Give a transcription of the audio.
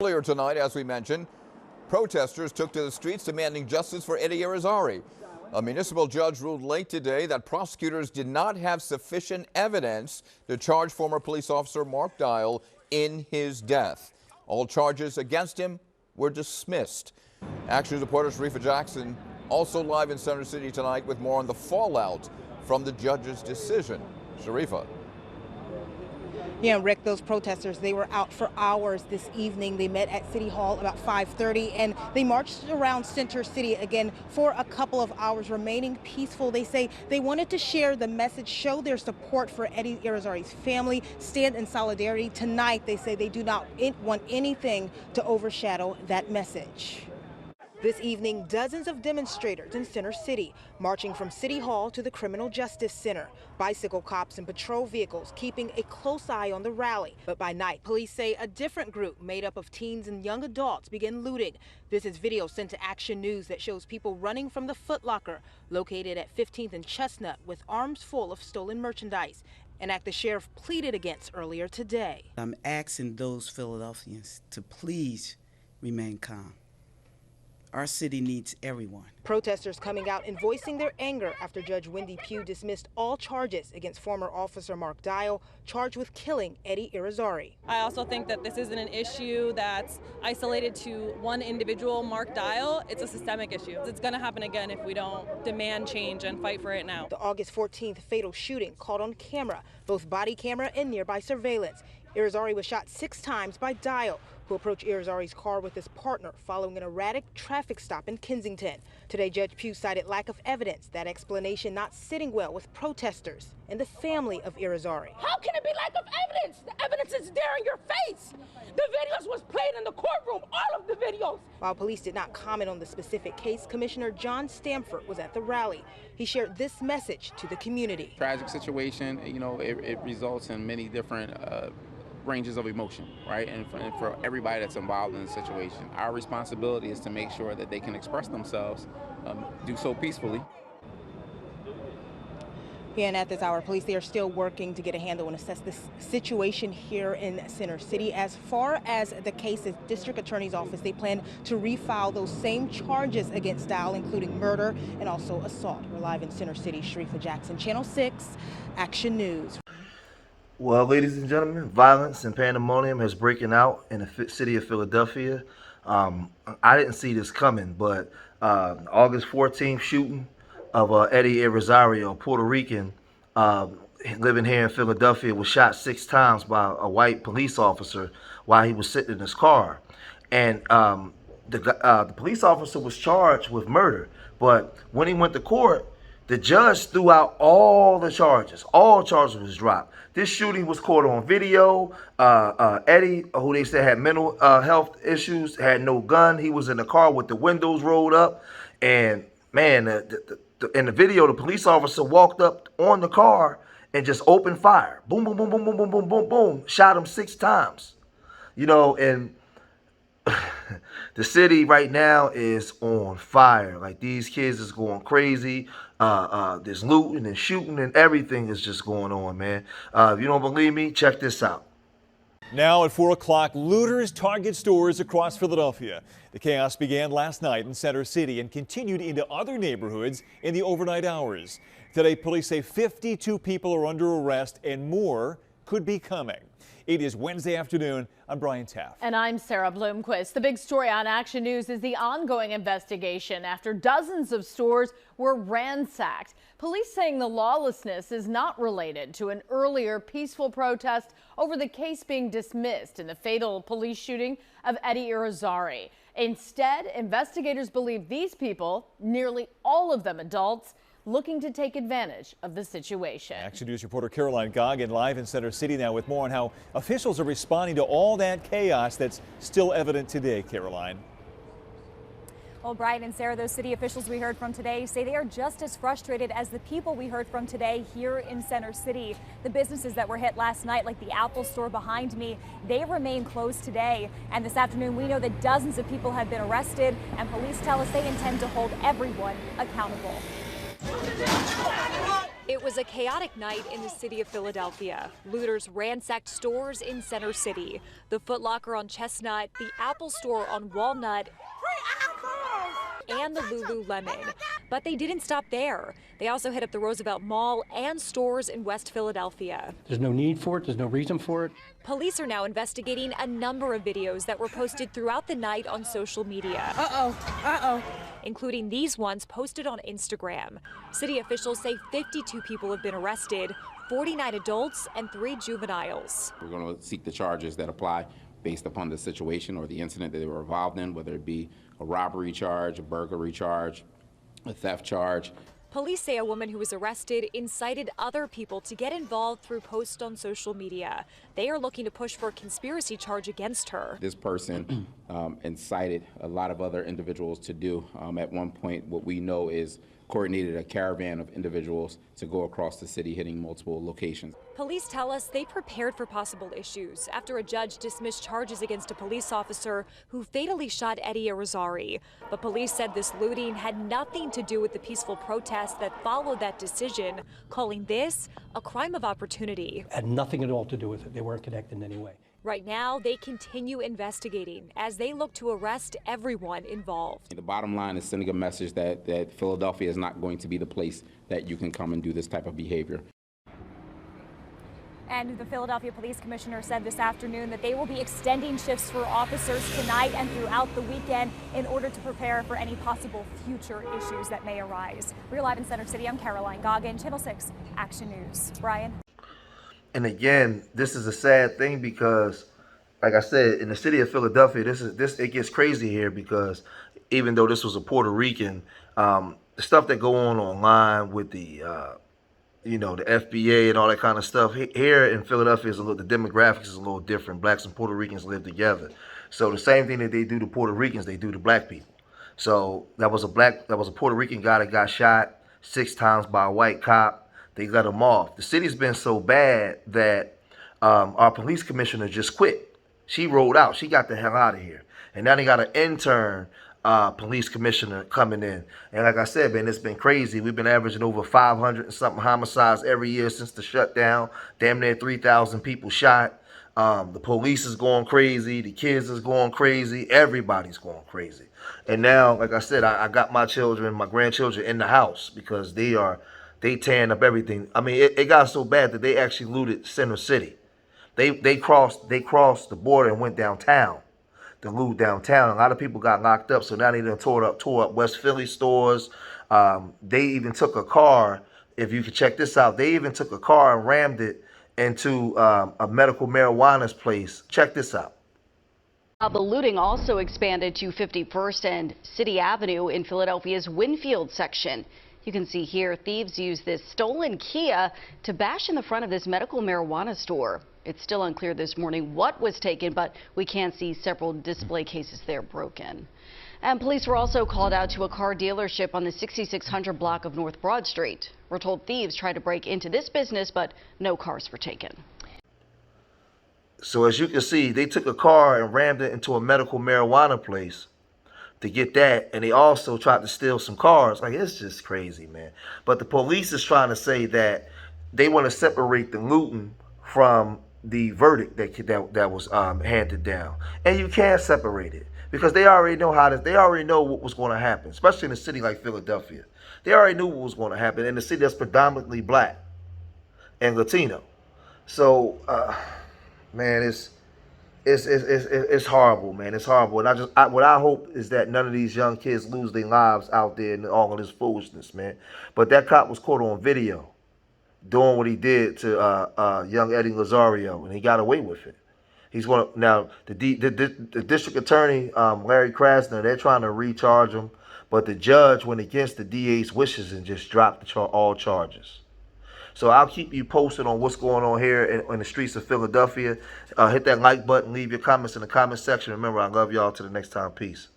Earlier tonight, as we mentioned, protesters took to the streets demanding justice for Eddie Irizarry. A municipal judge ruled late today that prosecutors did not have sufficient evidence to charge former police officer Mark Dial in his death. All charges against him were dismissed. Action News reporter Sharifa Jackson also live in Center City tonight with more on the fallout from the judge's decision. Sharifa. Yeah, Rick, those protesters, they were out for hours this evening. They met at City Hall about 5:30 and they marched around Center City again for a couple of hours, remaining peaceful. They say they wanted to share the message, show their support for Eddie Irizarry's family, stand in solidarity. Tonight, they say they do not want anything to overshadow that message. This evening, dozens of demonstrators in Center City marching from City Hall to the Criminal Justice Center. Bicycle cops and patrol vehicles keeping a close eye on the rally. But by night, police say a different group made up of teens and young adults began looting. This is video sent to Action News that shows people running from the Foot Locker located at 15th and Chestnut with arms full of stolen merchandise. An act the sheriff pleaded against earlier today. I'm asking those Philadelphians to please remain calm. Our city needs everyone. Protesters coming out and voicing their anger after Judge Wendy Pugh dismissed all charges against former officer Mark Dial, charged with killing Eddie Irizarry. I also think that this isn't an issue that's isolated to one individual, Mark Dial. It's a systemic issue. It's going to happen again if we don't demand change and fight for it now. The August 14th fatal shooting caught on camera, both body camera and nearby surveillance. Irizarry was shot 6 times by Dial, who approached Irizarry's car with his partner following an erratic traffic stop in Kensington. Today, Judge Pugh cited lack of evidence, that explanation not sitting well with protesters and the family of Irizarry. How can it be lack of evidence? The evidence is there in your face. The videos was played in the courtroom, all of the videos. While police did not comment on the specific case, Commissioner John Stamford was at the rally. He shared this message to the community. Tragic situation, you know, it results in many different ranges of emotion, right? And for everybody that's involved in the situation, our responsibility is to make sure that they can express themselves, do so peacefully. And at this hour, police, they are still working to get a handle and assess this situation here in Center City. As far as the case's district attorney's office, they plan to refile those same charges against Dial, including murder and also assault. We're live in Center City. Sharifa Jackson, Channel 6, Action News. Well, ladies and gentlemen, violence and pandemonium has broken out in the city of Philadelphia. I didn't see this coming, but August 14th shooting of Eddie Irizarry, a Puerto Rican living here in Philadelphia, was shot 6 times by a white police officer while he was sitting in his car. And the police officer was charged with murder, but when he went to court, the judge threw out all the charges. All charges was dropped. This shooting was caught on video. Eddie, who they said had mental health issues, had no gun. He was in the car with the windows rolled up. And man, in the video, the police officer walked up on the car and just opened fire. Boom, boom, boom, boom, boom, boom, boom, boom, boom. Shot him 6 times. You know, and the city right now is on fire. Like, these kids is going crazy. There's looting and shooting and everything is just going on, man. If you don't believe me, check this out. Now at 4 o'clock, looters target stores across Philadelphia. The chaos began last night in Center City and continued into other neighborhoods in the overnight hours. Today, police say 52 people are under arrest and more could be coming. It is Wednesday afternoon. I'm Brian Taft. And I'm Sarah Bloomquist. The big story on Action News is the ongoing investigation after dozens of stores were ransacked. Police saying the lawlessness is not related to an earlier peaceful protest over the case being dismissed in the fatal police shooting of Eddie Irizarry. Instead, investigators believe these people, nearly all of them adults, looking to take advantage of the situation. Action News reporter Caroline Goggin live in Center City now with more on how officials are responding to all that chaos that's still evident today. Caroline. Well, Brian and Sarah, those city officials we heard from today say they are just as frustrated as the people we heard from today here in Center City. The businesses that were hit last night, like the Apple store behind me, they remain closed today. And this afternoon, we know that dozens of people have been arrested, and police tell us they intend to hold everyone accountable. It was a chaotic night in the city of Philadelphia. Looters ransacked stores in Center City. The Foot Locker on Chestnut, the Apple Store on Walnut, and the Lululemon. But they didn't stop there. They also hit up the Roosevelt Mall and stores in West Philadelphia. There's no need for it. There's no reason for it. Police are now investigating a number of videos that were posted throughout the night on social media. Including these ones posted on Instagram. City officials say 52 people have been arrested, 49 adults and 3 juveniles. We're going to seek the charges that apply based upon the situation or the incident that they were involved in, whether it be a robbery charge, a burglary charge, a theft charge. Police say a woman who was arrested incited other people to get involved through posts on social media. They are looking to push for a conspiracy charge against her. This person incited a lot of other individuals to do. At one point, what we know is coordinated a caravan of individuals to go across the city, hitting multiple locations. Police tell us they prepared for possible issues after a judge dismissed charges against a police officer who fatally shot Eddie Irizarry. But police said this looting had nothing to do with the peaceful protests that followed that decision, calling this a crime of opportunity. Had nothing at all to do with it. They weren't connected in any way. Right now, they continue investigating as they look to arrest everyone involved. The bottom line is sending a message that Philadelphia is not going to be the place that you can come and do this type of behavior. And the Philadelphia Police Commissioner said this afternoon that they will be extending shifts for officers tonight and throughout the weekend in order to prepare for any possible future issues that may arise. We're live in Center City. I'm Caroline Goggin, Channel 6 Action News. Brian. And again, this is a sad thing because, like I said, in the city of Philadelphia, it gets crazy here because even though this was a Puerto Rican, the stuff that go on online with the the FBA and all that kind of stuff here in Philadelphia the demographics is a little different. Blacks and Puerto Ricans live together, so the same thing that they do to Puerto Ricans, they do to black people. So that was a Puerto Rican guy that got shot 6 times by a white cop. They let him off. The city's been so bad that our police commissioner just quit. She rolled out. She got the hell out of here. And now they got an intern police commissioner coming in. And like I said, man, it's been crazy. We've been averaging over 500 and something homicides every year since the shutdown. Damn near 3,000 people shot. The police is going crazy. The kids is going crazy. Everybody's going crazy. And now, like I said, I got my children, my grandchildren in the house because they tearing up everything. I mean, it got so bad that they actually looted Center City. They crossed the border and went downtown to loot downtown. A lot of people got locked up, so now they done tore up West Philly stores. They even took a car. If you could check this out, they even took a car and rammed it into a medical marijuana place. Check this out. The looting also expanded to 51st and City Avenue in Philadelphia's Winfield section. You can see here thieves used this stolen Kia to bash in the front of this medical marijuana store. It's still unclear this morning what was taken, but we can see several display cases there broken. And police were also called out to a car dealership on the 6600 block of North Broad Street. We're told thieves tried to break into this business, but no cars were taken. So as you can see, they took a car and rammed it into a medical marijuana place to get that, and they also tried to steal some cars. Like, it's just crazy, man. But the police is trying to say that they want to separate the looting from the verdict that was handed down, and you can't separate it because they already know they already know what was going to happen, especially in a city like Philadelphia. They already knew what was going to happen in a city that's predominantly black and Latino. So, man, it's horrible, man. It's horrible. And what I hope is that none of these young kids lose their lives out there in all of this foolishness, man. But that cop was caught on video doing what he did to young Eddie Lazario, and he got away with it. He's going to now the district attorney Larry Krasner. They're trying to recharge him, but the judge went against the DA's wishes and just dropped all charges. So I'll keep you posted on what's going on here in the streets of Philadelphia. Hit that like button, leave your comments in the comment section. Remember, I love y'all. Till the next time, peace.